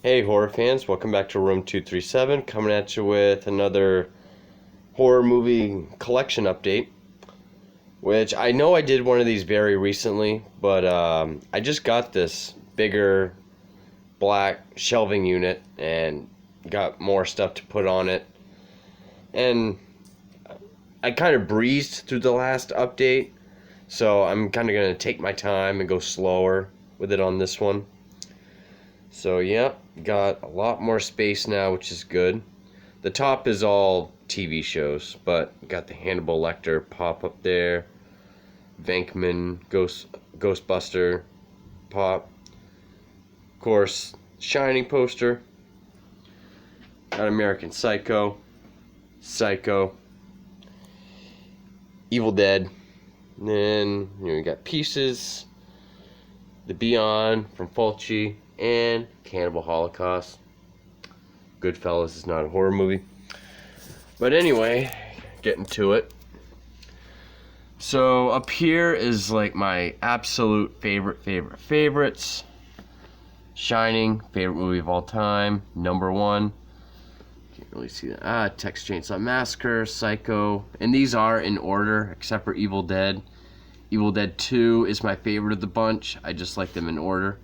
Hey horror fans, welcome back to Room 237, coming at you with another horror movie collection update, which I know I did one of these very recently, but I just got this bigger black shelving unit and got more stuff to put on it, and I kind of breezed through the last update, so I'm kind of going to take my time and go slower with it on this one. So yeah, got a lot more space now, which is good. The top is all TV shows, but got the Hannibal Lecter pop up there, Venkman Ghostbuster pop, of course, Shining poster, got American Psycho, Psycho, Evil Dead, and then you got Pieces, The Beyond from Fulci, and Cannibal Holocaust. Goodfellas is not a horror movie. But anyway, getting to it. So up here is like my absolute favorites. Shining, favorite movie of all time, #1. Can't really see that. Texas Chainsaw Massacre, Psycho, and these are in order except for Evil Dead. Evil Dead 2 is my favorite of the bunch. I just like them in order.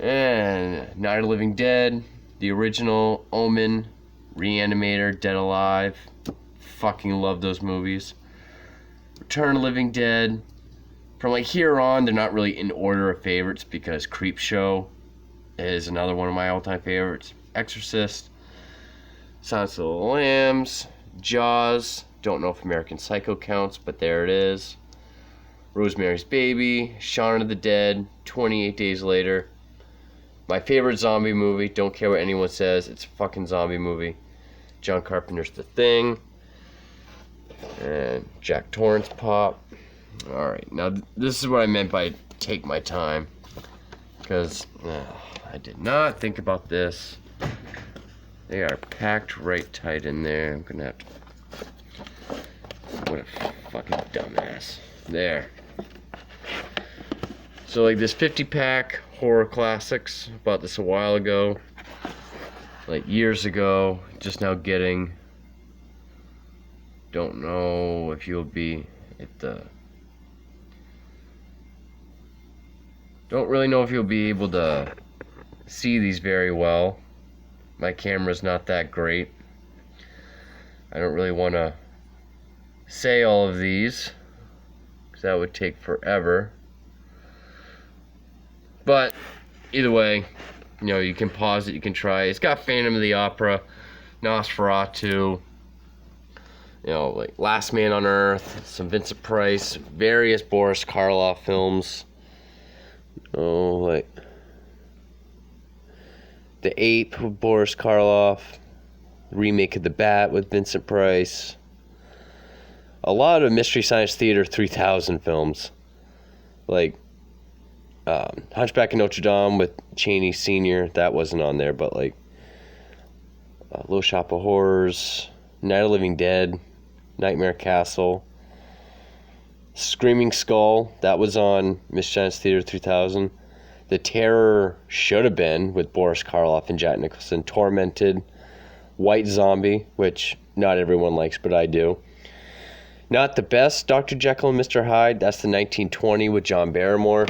And Night of the Living Dead, the original, Omen, Reanimator, Dead Alive. Fucking love those movies. Return of the Living Dead. From like here on, they're not really in order of favorites because Creepshow is another one of my all-time favorites. Exorcist, Silence of the Lambs, Jaws. Don't know if American Psycho counts, but there it is. Rosemary's Baby, Shaun of the Dead, 28 Days Later. My favorite zombie movie, don't care what anyone says, it's a fucking zombie movie. John Carpenter's The Thing. And Jack Torrance pop. Alright, now this is what I meant by take my time. Because I did not think about this. They are packed right tight in there. I'm gonna have to... What a fucking dumbass. There. So like this 50-pack horror classics, bought this a while ago, like years ago, just now getting. Don't know if you'll be at the. Don't really know if you'll be able to see these very well. My camera's not that great. I don't really want to say all of these, because that would take forever. But either way, you know, you can pause it, you can try. It's got Phantom of the Opera, Nosferatu, you know, like Last Man on Earth, some Vincent Price, various Boris Karloff films. Oh, like The Ape with Boris Karloff, remake of The Bat with Vincent Price. A lot of Mystery Science Theater 3000 films, like Hunchback of Notre Dame with Chaney Sr. That wasn't on there, but like Little Shop of Horrors, Night of the Living Dead, Nightmare Castle, Screaming Skull, that was on Mystery Science Theater 3000. The Terror Should Have Been with Boris Karloff and Jack Nicholson. Tormented, White Zombie, which not everyone likes, but I do. Not the best, Dr. Jekyll and Mr. Hyde, that's the 1920 with John Barrymore.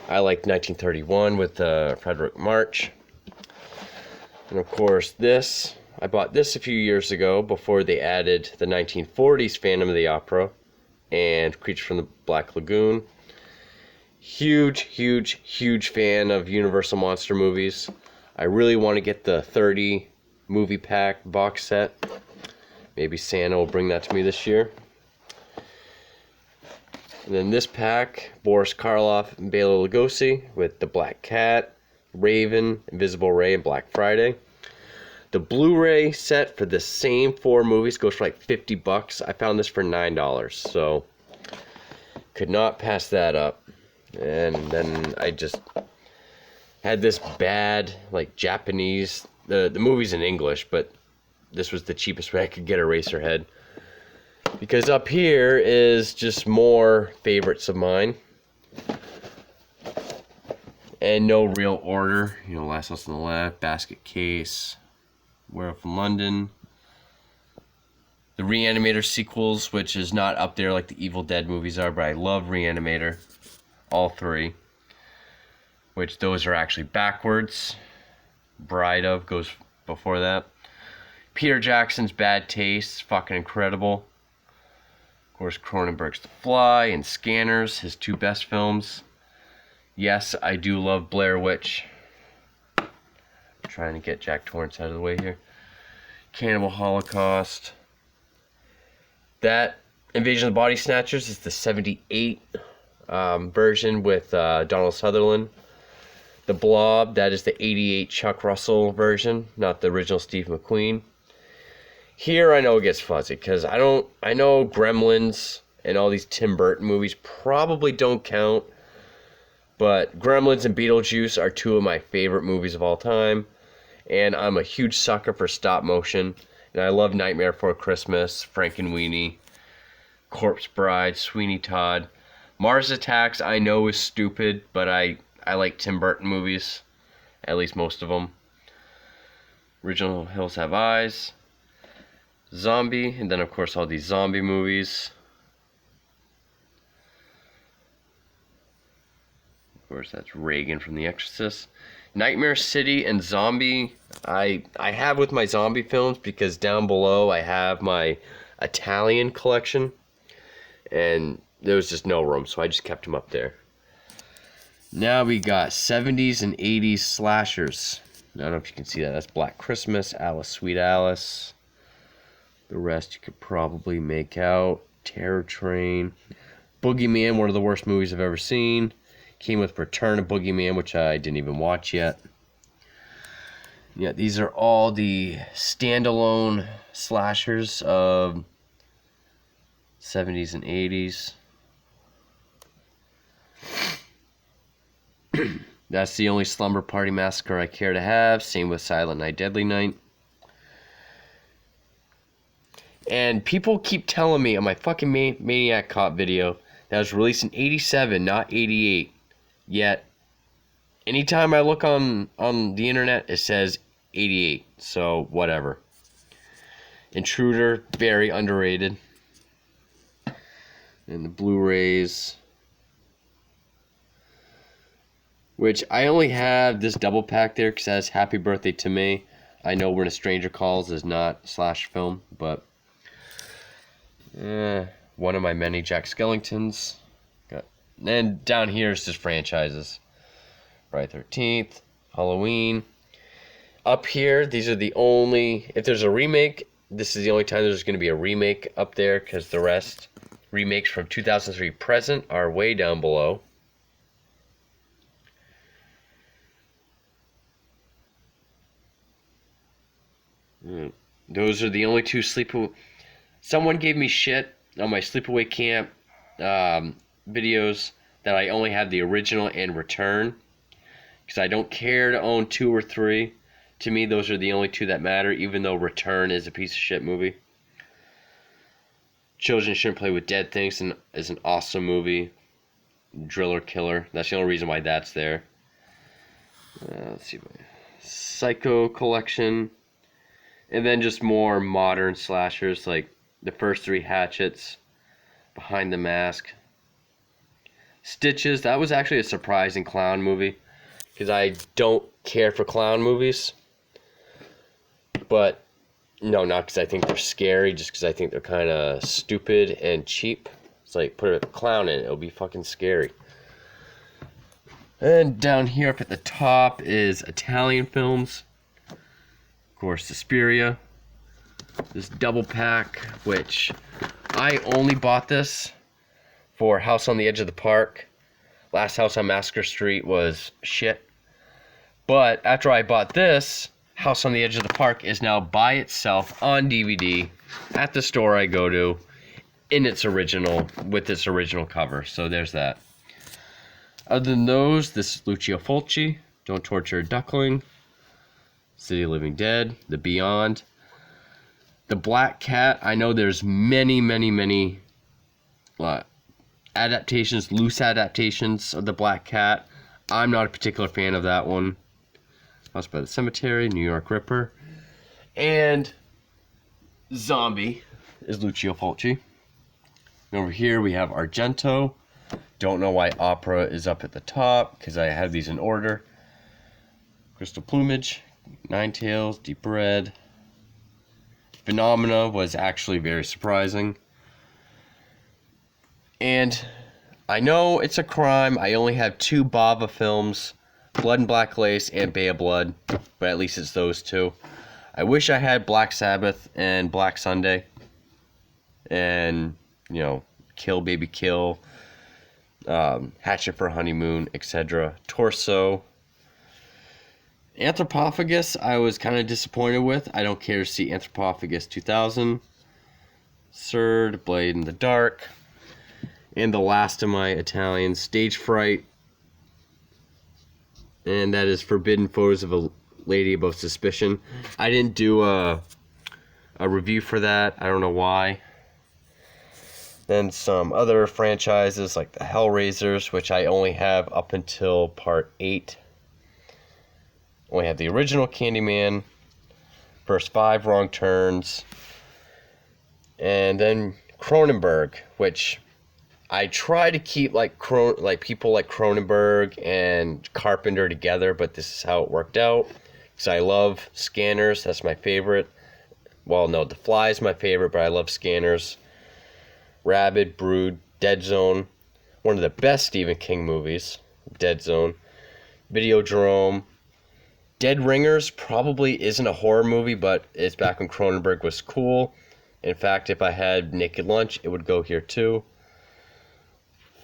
I liked 1931 with Frederick March. And of course this, I bought this a few years ago before they added the 1940s Phantom of the Opera and Creature from the Black Lagoon. Huge fan of Universal Monster movies. I really want to get the 30 movie pack box set. Maybe Santa will bring that to me this year. And then this pack, Boris Karloff and Bela Lugosi with The Black Cat, Raven, Invisible Ray, and Black Friday. The Blu-ray set for the same 4 movies goes for like $50. I found this for $9, so could not pass that up. And then I just had this bad, like Japanese, the movie's in English, but this was the cheapest way I could get Eraserhead. Because up here is just more favorites of mine. and no real order. Last House on the Left, Basket Case, Werewolf in London. The Reanimator sequels, which is not up there like the Evil Dead movies are, but I love Reanimator. All three. Which those are actually backwards. Bride of goes before that. Peter Jackson's Bad Taste, fucking incredible. Of course, Cronenberg's The Fly and Scanners, his two best films. Yes, I do love Blair Witch. I'm trying to get Jack Torrance out of the way here. Cannibal Holocaust. That Invasion of the Body Snatchers is the 78 version with Donald Sutherland. The Blob, that is the 88 Chuck Russell version, not the original Steve McQueen. Here I know it gets fuzzy, because I know Gremlins and all these Tim Burton movies probably don't count, but Gremlins and Beetlejuice are two of my favorite movies of all time, and I'm a huge sucker for stop motion, and I love Nightmare Before Christmas, Frankenweenie, Corpse Bride, Sweeney Todd. Mars Attacks I know is stupid, but I like Tim Burton movies, at least most of them. Original Hills Have Eyes. Zombie, and then of course all these zombie movies. Of course that's Reagan from The Exorcist. Nightmare City and Zombie, I have with my zombie films, because down below I have my Italian collection, and there was just no room, so I just kept them up there. Now we got 70s and 80s slashers. I don't know if you can see that. That's Black Christmas, Alice Sweet Alice. The rest you could probably make out. Terror Train. Boogeyman, one of the worst movies I've ever seen. Came with Return of Boogeyman, which I didn't even watch yet. Yeah, these are all the standalone slashers of 70s and 80s. That's the only Slumber Party Massacre I care to have. Same with Silent Night, Deadly Night. And people keep telling me on my fucking Maniac Cop video that was released in 87, not 88. Yet, anytime I look on the internet, it says 88. So, whatever. Intruder, very underrated. And the Blu-rays, which I only have this double pack there because it says Happy Birthday to Me. I know When a Stranger Calls is not slash film, but one of my many Jack Skellingtons. And then down here is just franchises. Friday 13th, Halloween. Up here, these are the only, if there's a remake, this is the only time there's going to be a remake up there, because the rest, remakes from 2003 present, are way down below. Those are the only two sleepaway. Someone gave me shit on my Sleepaway Camp videos that I only have the original and Return, because I don't care to own 2 or 3. To me, those are the only 2 that matter, even though Return is a piece of shit movie. Children Shouldn't Play with Dead Things is an awesome movie. Driller Killer, that's the only reason why that's there. Let's see. Psycho Collection. And then just more modern slashers, like the first 3 Hatchets, Behind the Mask. Stitches, that was actually a surprising clown movie, because I don't care for clown movies. But, no, not because I think they're scary, just because I think they're kind of stupid and cheap. It's like, put a clown in it, it'll be fucking scary. And down here up at the top is Italian films. Of course, Suspiria. This double pack, which I only bought this for House on the Edge of the Park. Last House on Massacre Street was shit. But after I bought this, House on the Edge of the Park is now by itself on DVD at the store I go to in its original, with its original cover. So there's that. Other than those, this is Lucio Fulci, Don't Torture a Duckling, City of Living Dead, The Beyond. The Black Cat, I know there's many adaptations, loose adaptations of The Black Cat. I'm not a particular fan of that one. House by the Cemetery, New York Ripper, and Zombie is Lucio Fulci. And over here we have Argento. Don't know why Opera is up at the top, because I have these in order. Crystal Plumage, Nine Tails, Deep Red. Phenomena was actually very surprising. And I know it's a crime. I only have 2 Bava films, Blood and Black Lace and Bay of Blood, but at least it's those 2. I wish I had Black Sabbath and Black Sunday and, Kill Baby Kill, Hatchet for Honeymoon, etc. Torso. Anthropophagus, I was kind of disappointed with. I don't care to see Anthropophagus 2000. Third, Blade in the Dark. And the last of my Italians, Stage Fright. And that is Forbidden Photos of a Lady Above Suspicion. I didn't do a review for that. I don't know why. Then some other franchises like the Hellraisers, which I only have up until part 8. Only have the original Candyman, first 5 Wrong Turns, and then Cronenberg, which I try to keep like people like Cronenberg and Carpenter together, but this is how it worked out. Because I love Scanners, that's my favorite. Well, no, The Fly is my favorite, but I love Scanners. Rabid, Brood, Dead Zone, one of the best Stephen King movies, Dead Zone. Videodrome. Dead Ringers probably isn't a horror movie, but it's back when Cronenberg was cool. In fact, if I had Naked Lunch, it would go here too.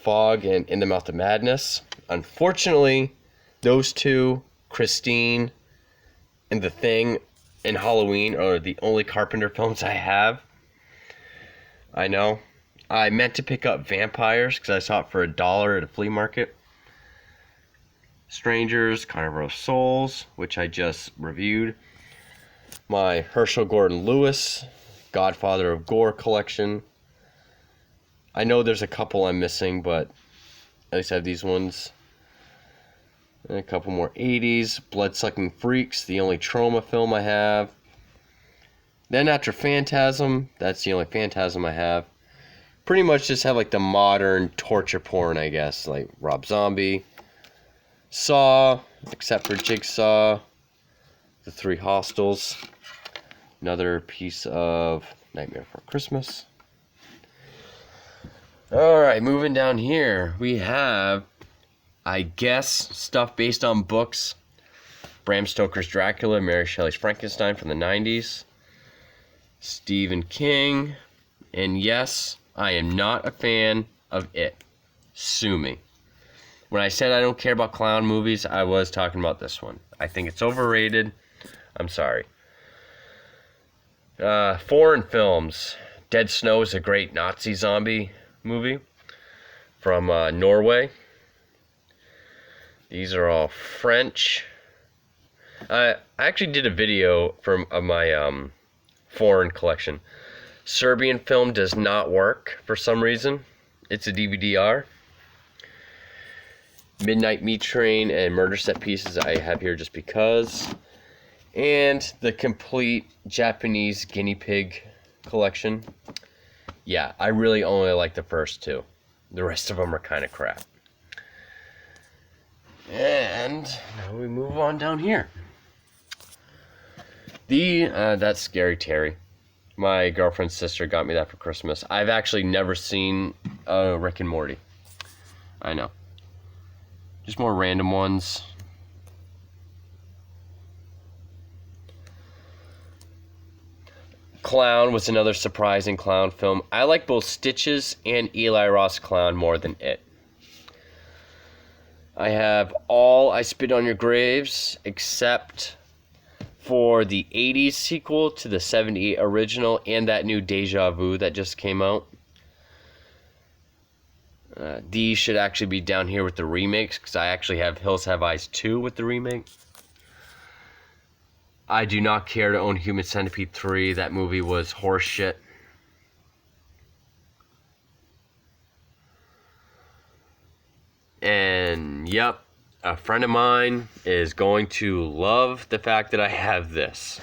Fog and In the Mouth of Madness. Unfortunately, those 2, Christine and The Thing and Halloween, are the only Carpenter films I have. I know. I meant to pick up Vampires because I saw it for $1 at a flea market. Strangers, Carnival of Souls, which I just reviewed. My Herschel Gordon Lewis, Godfather of Gore collection. I know there's a couple I'm missing, but at least I have these ones. And a couple more 80s. Bloodsucking Freaks, the only Trauma film I have. Then after Phantasm, that's the only Phantasm I have. Pretty much just have like the modern torture porn, I guess, like Rob Zombie. Saw, except for Jigsaw, The 3 Hostels, another piece of Nightmare Before Christmas. Alright, moving down here, we have, I guess, stuff based on books. Bram Stoker's Dracula, Mary Shelley's Frankenstein from the 90s. Stephen King, and yes, I am not a fan of It. Sue me. When I said I don't care about clown movies, I was talking about this one. I think it's overrated. I'm sorry. Foreign films. Dead Snow is a great Nazi zombie movie from Norway. These are all French. I actually did a video of my foreign collection. Serbian film does not work for some reason. It's a DVD-R. Midnight Meat Train and Murder Set Pieces I have here just because. And the complete Japanese guinea pig collection. Yeah, I really only like the first 2. The rest of them are kind of crap. And now we move on down here. That's Scary Terry. My girlfriend's sister got me that for Christmas. I've actually never seen Rick and Morty. I know. Just more random ones. Clown was another surprising clown film. I like both Stitches and Eli Roth's Clown more than It. I have all I Spit on Your Graves, except for the 80s sequel to the 78 original and that new Deja Vu that just came out. These should actually be down here with the remakes, because I actually have Hills Have Eyes 2 with the remake. I do not care to own Human Centipede 3. That movie was horse shit. And, yep, a friend of mine is going to love the fact that I have this.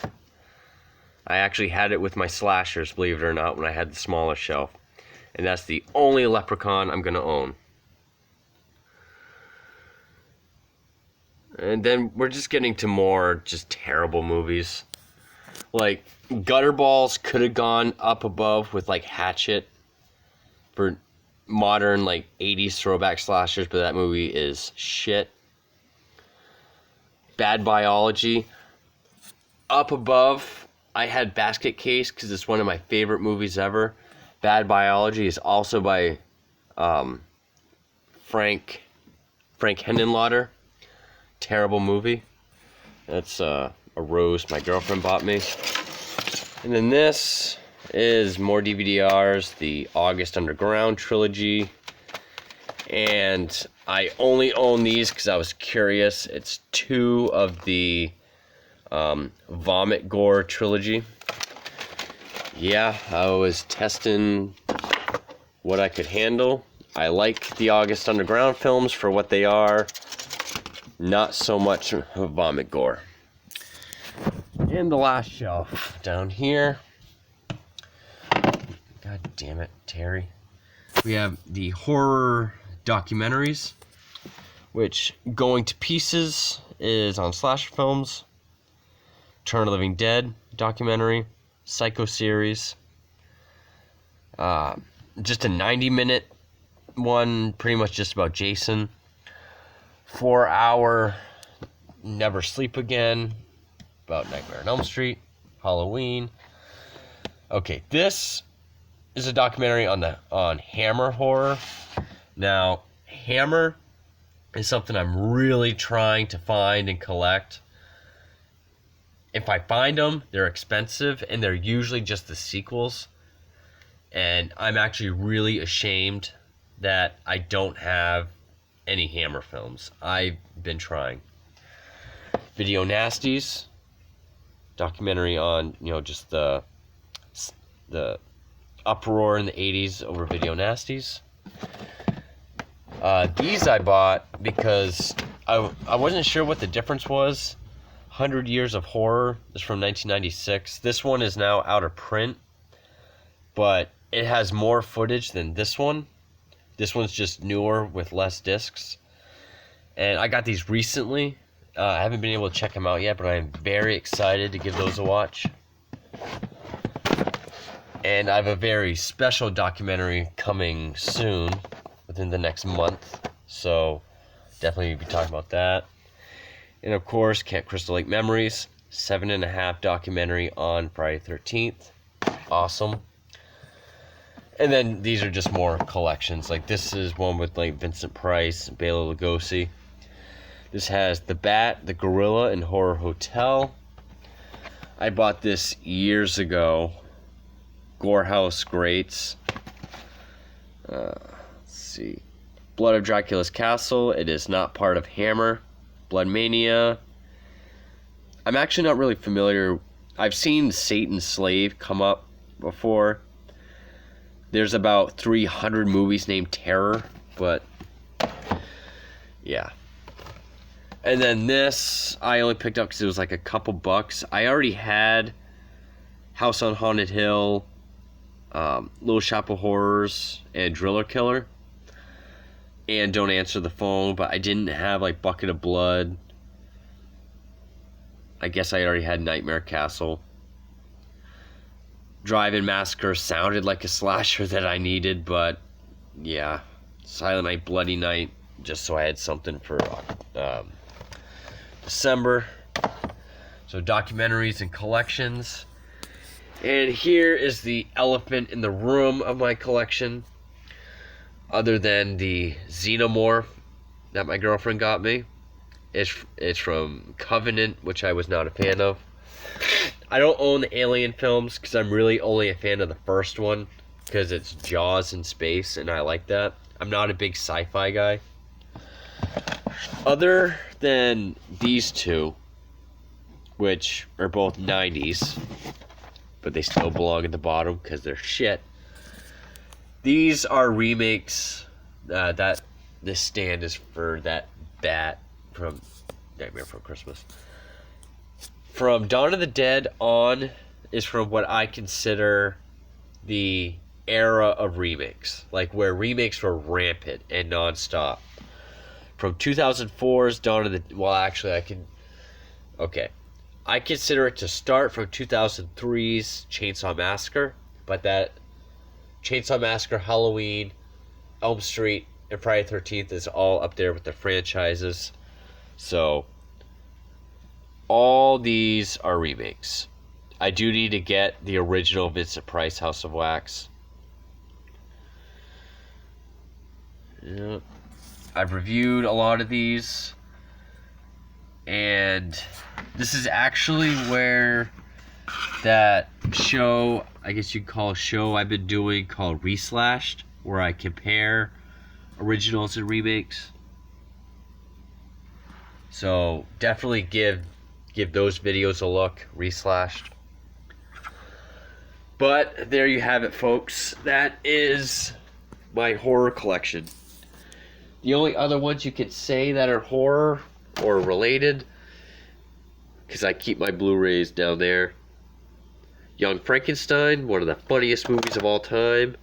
I actually had it with my slashers, believe it or not, when I had the smaller shelf. And that's the only Leprechaun I'm going to own. And then we're just getting to more just terrible movies. Like, Gutterballs could have gone up above with, like, Hatchet for modern, like, 80s throwback slashers, but that movie is shit. Bad Biology. Up above, I had Basket Case because it's one of my favorite movies ever. Bad Biology is also by Frank Henenlotter. Terrible movie. That's a rose my girlfriend bought me. And then this is more DVDRs, the August Underground trilogy. And I only own these because I was curious. It's 2 of the Vomit Gore trilogy. Yeah, I was testing what I could handle. I like the August Underground films for what they are. Not so much of Vomit Gore. And the last shelf down here. God damn it, Terry. We have the horror documentaries, which Going to Pieces is on Slasher Films. Turn of the Living Dead documentary. Psycho series. Just a 90-minute one, pretty much just about Jason. 4-hour Never Sleep Again, about Nightmare on Elm Street, Halloween. Okay, this is a documentary on Hammer horror. Now, Hammer is something I'm really trying to find and collect. If I find them, they're expensive, and they're usually just the sequels. And I'm actually really ashamed that I don't have any Hammer films. I've been trying. Video Nasties, documentary on, just the uproar in the 80s over Video Nasties. These I bought because I wasn't sure what the difference was. 100 Years of Horror is from 1996. This one is now out of print, but it has more footage than this one. This one's just newer with less discs. And I got these recently. I haven't been able to check them out yet, but I am very excited to give those a watch. And I have a very special documentary coming soon, within the next month. So definitely be talking about that. And of course, Camp Crystal Lake Memories, 7.5 documentary on Friday 13th. Awesome. And then these are just more collections. Like this is one with like Vincent Price, Bela Lugosi. This has The Bat, The Gorilla, and Horror Hotel. I bought this years ago. Gorehouse Greats. Let's see. Blood of Dracula's Castle. It is not part of Hammer. Blood Mania. I'm actually not really familiar. I've seen Satan's Slave come up before. There's about 300 movies named Terror, but yeah. And then this, I only picked up because it was like a couple bucks. I already had House on Haunted Hill, Little Shop of Horrors, and Driller Killer. And Don't Answer the Phone, but I didn't have like Bucket of Blood. I guess I already had Nightmare Castle. Drive-In Massacre sounded like a slasher that I needed, but yeah. Silent Night, Bloody Night, just so I had something for December. So documentaries and collections. And here is the elephant in the room of my collection. Other than the Xenomorph that my girlfriend got me. It's from Covenant, which I was not a fan of. I don't own the Alien films because I'm really only a fan of the first one because it's Jaws in space and I like that. I'm not a big sci-fi guy. Other than these two, which are both 90s, but they still belong at the bottom because they're shit. These are remakes. That this stand is for that bat from Nightmare Before Christmas. From Dawn of the Dead on is from what I consider the era of remakes, like where remakes were rampant and nonstop. From 2004's Dawn of the... Well, actually, I consider it to start from 2003's Chainsaw Massacre, but that Chainsaw Massacre, Halloween, Elm Street, and Friday the 13th is all up there with the franchises. So, all these are remakes. I do need to get the original Vincent Price House of Wax. Yeah. I've reviewed a lot of these, and this is actually where that show, I guess you'd call a show I've been doing called Reslashed, where I compare originals and remakes. So definitely give those videos a look, Reslashed. But there you have it, folks. That is my horror collection. The only other ones you could say that are horror or related, because I keep my Blu-rays down there. Young Frankenstein, one of the funniest movies of all time.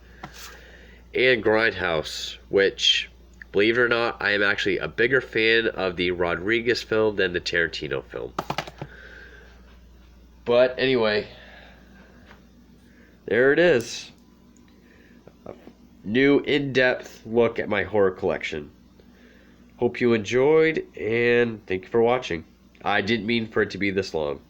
And Grindhouse, which, believe it or not, I am actually a bigger fan of the Rodriguez film than the Tarantino film. But anyway, there it is. A new in-depth look at my horror collection. Hope you enjoyed, and thank you for watching. I didn't mean for it to be this long.